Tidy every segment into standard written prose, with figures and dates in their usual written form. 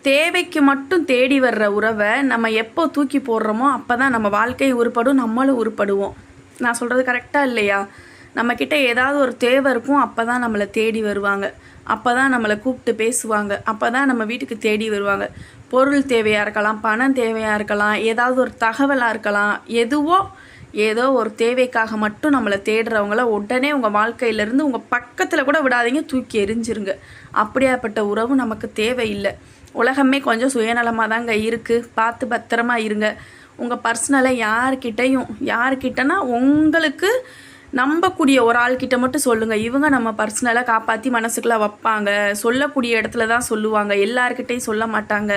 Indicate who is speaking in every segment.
Speaker 1: தேவைக்கு மட்டும் தேடி வர்ற உறவை நம்ம எப்போ தூக்கி போடுறோமோ அப்போ தான் நம்ம வாழ்க்கை உருப்படும், நம்மளும் உருப்படுவோம். நான் சொல்கிறது கரெக்டாக இல்லையா? நம்மக்கிட்ட ஏதாவது ஒரு தேவை இருக்கும், அப்போ தான் நம்மளை தேடி வருவாங்க, அப்போ தான் நம்மளை கூப்பிட்டு பேசுவாங்க, அப்போ தான் நம்ம வீட்டுக்கு தேடி வருவாங்க. பொருள் தேவையாக இருக்கலாம், பணம் தேவையாக இருக்கலாம், ஏதாவது ஒரு தகவலாக இருக்கலாம், ஏதோ ஒரு தேவைக்காக மட்டும் நம்மளை தேடுறவங்கள உடனே உங்கள் வாழ்க்கையிலேருந்து உங்கள் பக்கத்தில் கூட விடாதீங்க, தூக்கி எரிஞ்சிருங்க. அப்படியாப்பட்ட உறவு நமக்கு தேவையில்லை. உலகமே கொஞ்சம் சுயநலமாக தாங்க இருக்குது, பார்த்து பத்திரமா இருங்க. உங்கள் பர்சனலை யார்கிட்டனா உங்களுக்கு நம்பக்கூடிய ஒரு ஆள்கிட்ட மட்டும் சொல்லுங்கள். இவங்க நம்ம பர்சனலை காப்பாற்றி மனசுக்குள்ளே வைப்பாங்க, சொல்லக்கூடிய இடத்துல தான் சொல்லுவாங்க, எல்லார்கிட்டையும் சொல்ல மாட்டாங்க,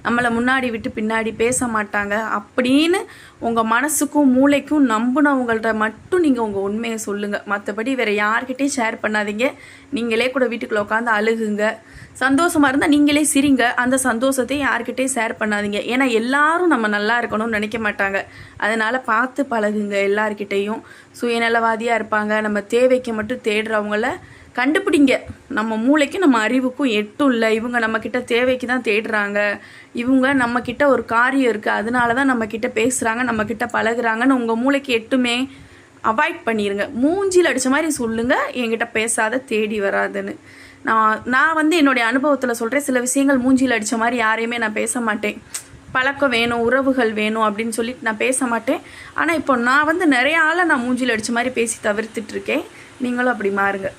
Speaker 1: நம்மளை முன்னாடி விட்டு பின்னாடி பேச மாட்டாங்க அப்படின்னு உங்கள் மனசுக்கும் மூளைக்கும் நம்பினவங்கள்ட்ட மட்டும் நீங்கள் உங்கள் உண்மையை சொல்லுங்கள். மற்றபடி வேறு யார்கிட்டையும் ஷேர் பண்ணாதீங்க. நீங்களே கூட வீட்டுக்குள்ளே உட்காந்து அழுகுங்க. சந்தோஷமாக இருந்தால் நீங்களே சிரிங்க. அந்த சந்தோஷத்தை யார்கிட்டையும் ஷேர் பண்ணாதீங்க. ஏன்னா எல்லாரும் நம்ம நல்லா இருக்கணும்னு நினைக்க மாட்டாங்க. அதனால் பார்த்து பழகுங்க. எல்லார்கிட்டையும் சுயநலவாதியாக இருப்பாங்க, நம்ம தேவைக்கு மட்டும் தேடுறவங்கள கண்டுபிடிங்க. நம்ம மூளைக்கும் நம்ம அறிவுக்கும் எட்டும் இல்லை. இவங்க நம்மக்கிட்ட தேவைக்கு தான் தேடுறாங்க, இவங்க நம்மக்கிட்ட ஒரு காரியம் இருக்குது, அதனால தான் நம்மக்கிட்ட பேசுகிறாங்க, நம்மக்கிட்ட பழகுறாங்கன்னு உங்கள் மூளைக்கு எட்டுமே. அவாய்ட் பண்ணிடுங்க. மூஞ்சில் அடித்த மாதிரி சொல்லுங்கள், என்கிட்ட பேசாத, தேடி வராதுன்னு. நான் என்னுடைய அனுபவத்தில் சொல்கிறேன். சில விஷயங்கள் மூஞ்சியில் அடித்த மாதிரி யாரையுமே நான் பேச மாட்டேன். பழக்கம் வேணும், உறவுகள் வேணும் அப்படின்னு சொல்லிட்டு நான் பேச மாட்டேன். ஆனால் இப்போ நான் நிறைய ஆளை நான் மூஞ்சியில் அடித்த மாதிரி பேசி தவிர்த்துட்ருக்கேன். நீங்களும் அப்படி மாறுங்க.